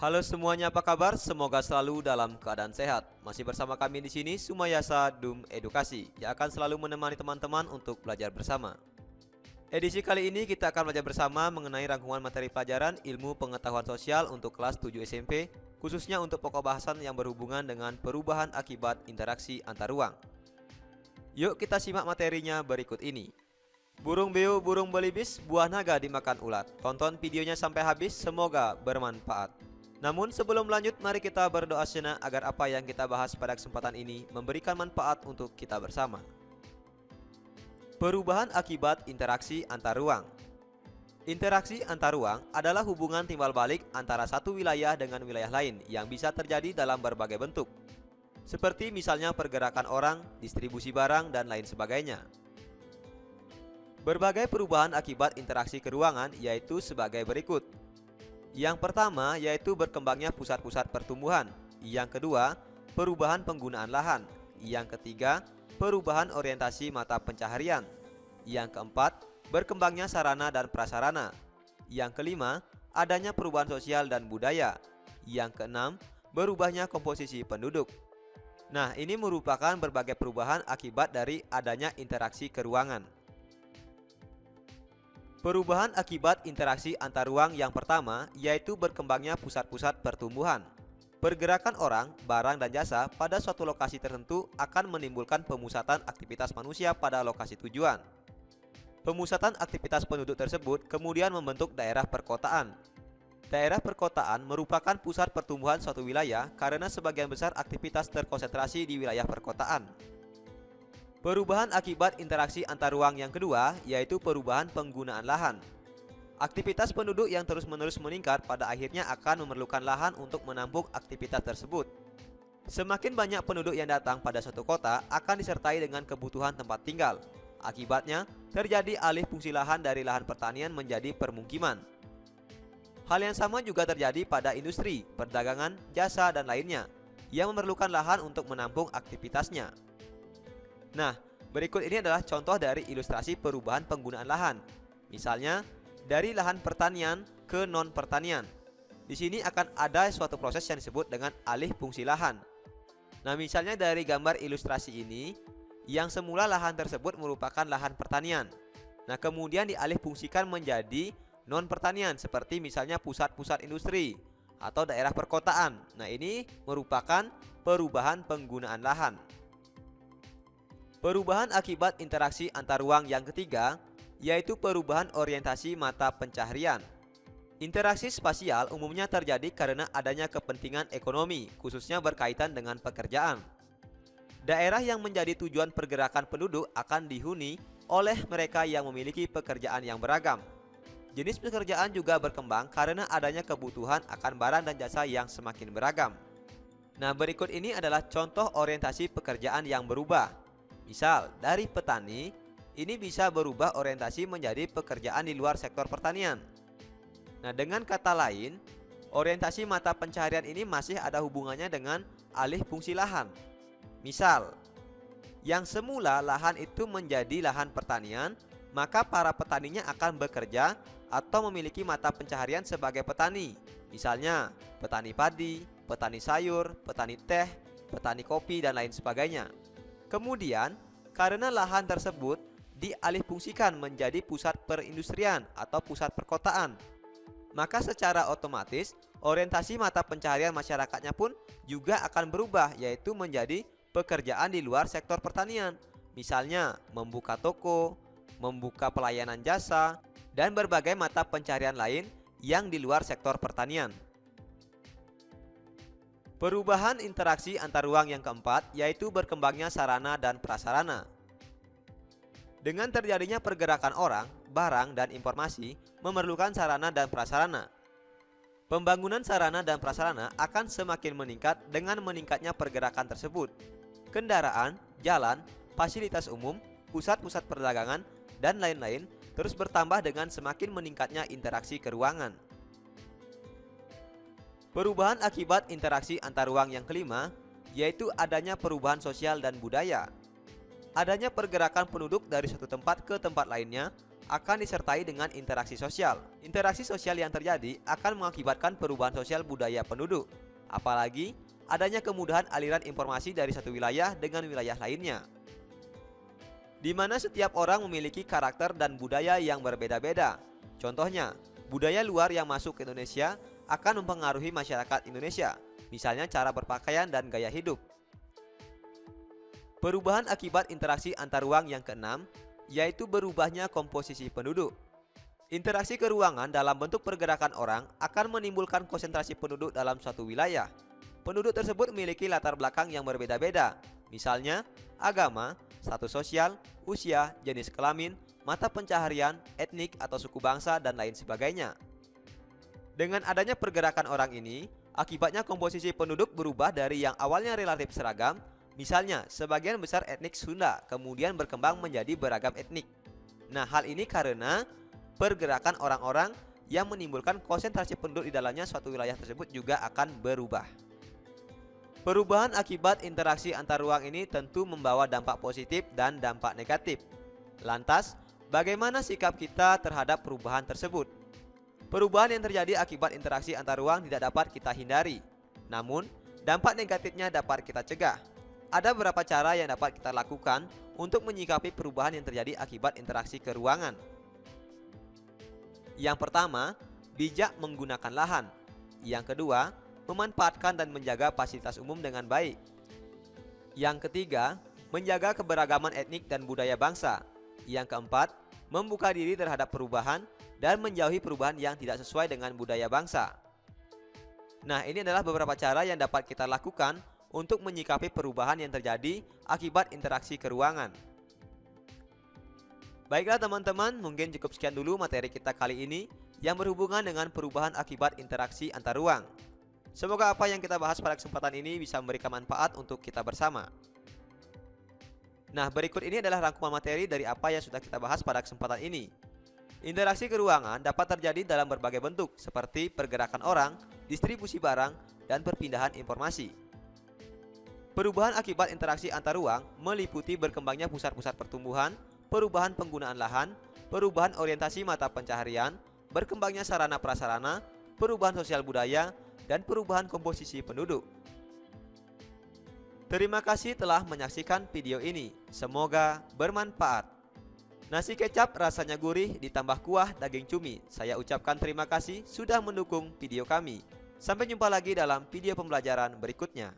Halo semuanya, apa kabar? Semoga selalu dalam keadaan sehat. Masih bersama kami di sini Sumayasa Dum Edukasi yang akan selalu menemani teman-teman untuk belajar bersama. Edisi kali ini kita akan belajar bersama mengenai rangkuman materi pelajaran Ilmu Pengetahuan Sosial untuk kelas 7 SMP, khususnya untuk pokok bahasan yang berhubungan dengan perubahan akibat interaksi antar ruang. Yuk kita simak materinya berikut ini. Burung beo, burung belibis, buah naga dimakan ulat. Tonton videonya sampai habis, semoga bermanfaat. Namun sebelum lanjut, mari kita berdoa sejenak agar apa yang kita bahas pada kesempatan ini memberikan manfaat untuk kita bersama. Perubahan akibat interaksi antar ruang. Interaksi antar ruang adalah hubungan timbal balik antara satu wilayah dengan wilayah lain yang bisa terjadi dalam berbagai bentuk, seperti misalnya pergerakan orang, distribusi barang, dan lain sebagainya. Berbagai perubahan akibat interaksi keruangan yaitu sebagai berikut. Yang pertama yaitu berkembangnya pusat-pusat pertumbuhan. Yang kedua, perubahan penggunaan lahan. Yang ketiga, perubahan orientasi mata pencaharian. Yang keempat, berkembangnya sarana dan prasarana. Yang kelima, adanya perubahan sosial dan budaya. Yang keenam, berubahnya komposisi penduduk. Nah, ini merupakan berbagai perubahan akibat dari adanya interaksi keruangan. Perubahan akibat interaksi antar ruang yang pertama yaitu berkembangnya pusat-pusat pertumbuhan. Pergerakan orang, barang, dan jasa pada suatu lokasi tertentu akan menimbulkan pemusatan aktivitas manusia pada lokasi tujuan. Pemusatan aktivitas penduduk tersebut kemudian membentuk daerah perkotaan. Daerah perkotaan merupakan pusat pertumbuhan suatu wilayah karena sebagian besar aktivitas terkonsentrasi di wilayah perkotaan. Perubahan akibat interaksi antar ruang yang kedua yaitu perubahan penggunaan lahan. Aktivitas penduduk yang terus-menerus meningkat pada akhirnya akan memerlukan lahan untuk menampung aktivitas tersebut. Semakin banyak penduduk yang datang pada suatu kota akan disertai dengan kebutuhan tempat tinggal. Akibatnya, terjadi alih fungsi lahan dari lahan pertanian menjadi permukiman. Hal yang sama juga terjadi pada industri, perdagangan, jasa, dan lainnya yang memerlukan lahan untuk menampung aktivitasnya. Nah, berikut ini adalah contoh dari ilustrasi perubahan penggunaan lahan. Misalnya, dari lahan pertanian ke non-pertanian. Di sini akan ada suatu proses yang disebut dengan alih fungsi lahan. Nah, misalnya dari gambar ilustrasi ini, yang semula lahan tersebut merupakan lahan pertanian. Nah, kemudian dialih fungsikan menjadi non-pertanian, seperti misalnya pusat-pusat industri atau daerah perkotaan. Nah, ini merupakan perubahan penggunaan lahan. Perubahan akibat interaksi antar ruang yang ketiga yaitu perubahan orientasi mata pencaharian. Interaksi spasial umumnya terjadi karena adanya kepentingan ekonomi, khususnya berkaitan dengan pekerjaan. Daerah yang menjadi tujuan pergerakan penduduk akan dihuni oleh mereka yang memiliki pekerjaan yang beragam. Jenis pekerjaan juga berkembang karena adanya kebutuhan akan barang dan jasa yang semakin beragam. Nah, berikut ini adalah contoh orientasi pekerjaan yang berubah. Misal, dari petani, ini bisa berubah orientasi menjadi pekerjaan di luar sektor pertanian. Nah, dengan kata lain, orientasi mata pencaharian ini masih ada hubungannya dengan alih fungsi lahan. Misal, yang semula lahan itu menjadi lahan pertanian, maka para petaninya akan bekerja atau memiliki mata pencaharian sebagai petani. Misalnya, petani padi, petani sayur, petani teh, petani kopi, dan lain sebagainya. Kemudian, karena lahan tersebut dialihfungsikan menjadi pusat perindustrian atau pusat perkotaan, maka secara otomatis orientasi mata pencaharian masyarakatnya pun juga akan berubah, yaitu menjadi pekerjaan di luar sektor pertanian. Misalnya, membuka toko, membuka pelayanan jasa, dan berbagai mata pencaharian lain yang di luar sektor pertanian. Perubahan interaksi antar ruang yang keempat yaitu berkembangnya sarana dan prasarana. Dengan terjadinya pergerakan orang, barang, dan informasi memerlukan sarana dan prasarana. Pembangunan sarana dan prasarana akan semakin meningkat dengan meningkatnya pergerakan tersebut. Kendaraan, jalan, fasilitas umum, pusat-pusat perdagangan, dan lain-lain terus bertambah dengan semakin meningkatnya interaksi keruangan. Perubahan akibat interaksi antar ruang yang kelima yaitu adanya perubahan sosial dan budaya. Adanya pergerakan penduduk dari satu tempat ke tempat lainnya akan disertai dengan interaksi sosial. Interaksi sosial yang terjadi akan mengakibatkan perubahan sosial budaya penduduk, apalagi adanya kemudahan aliran informasi dari satu wilayah dengan wilayah lainnya, di mana setiap orang memiliki karakter dan budaya yang berbeda-beda. Contohnya, budaya luar yang masuk ke Indonesia akan mempengaruhi masyarakat Indonesia, misalnya cara berpakaian dan gaya hidup. Perubahan akibat interaksi antar ruang yang keenam, yaitu berubahnya komposisi penduduk. Interaksi ke ruangan dalam bentuk pergerakan orang akan menimbulkan konsentrasi penduduk dalam suatu wilayah. Penduduk tersebut memiliki latar belakang yang berbeda-beda, misalnya agama, status sosial, usia, jenis kelamin, mata pencaharian, etnik atau suku bangsa, dan lain sebagainya. Dengan adanya pergerakan orang ini, akibatnya komposisi penduduk berubah dari yang awalnya relatif seragam. Misalnya, sebagian besar etnik Sunda kemudian berkembang menjadi beragam etnik. Nah, hal ini karena pergerakan orang-orang yang menimbulkan konsentrasi penduduk di dalamnya suatu wilayah tersebut juga akan berubah. Perubahan akibat interaksi antar ruang ini tentu membawa dampak positif dan dampak negatif. Lantas, bagaimana sikap kita terhadap perubahan tersebut? Perubahan yang terjadi akibat interaksi antar ruang tidak dapat kita hindari. Namun, dampak negatifnya dapat kita cegah. Ada beberapa cara yang dapat kita lakukan untuk menyikapi perubahan yang terjadi akibat interaksi ke ruangan. Yang pertama, bijak menggunakan lahan. Yang kedua, memanfaatkan dan menjaga fasilitas umum dengan baik. Yang ketiga, menjaga keberagaman etnik dan budaya bangsa. Yang keempat, membuka diri terhadap perubahan dan menjauhi perubahan yang tidak sesuai dengan budaya bangsa. Nah, ini adalah beberapa cara yang dapat kita lakukan untuk menyikapi perubahan yang terjadi akibat interaksi ke ruangan. Baiklah teman-teman, mungkin cukup sekian dulu materi kita kali ini yang berhubungan dengan perubahan akibat interaksi antar ruang. Semoga apa yang kita bahas pada kesempatan ini bisa memberikan manfaat untuk kita bersama. Nah, berikut ini adalah rangkuman materi dari apa yang sudah kita bahas pada kesempatan ini. Interaksi ke ruangan dapat terjadi dalam berbagai bentuk seperti pergerakan orang, distribusi barang, dan perpindahan informasi. Perubahan akibat interaksi antar ruang meliputi berkembangnya pusat-pusat pertumbuhan, perubahan penggunaan lahan, perubahan orientasi mata pencaharian, berkembangnya sarana prasarana, perubahan sosial budaya, dan perubahan komposisi penduduk. Terima kasih telah menyaksikan video ini. Semoga bermanfaat. Nasi kecap rasanya gurih ditambah kuah daging cumi. Saya ucapkan terima kasih sudah mendukung video kami. Sampai jumpa lagi dalam video pembelajaran berikutnya.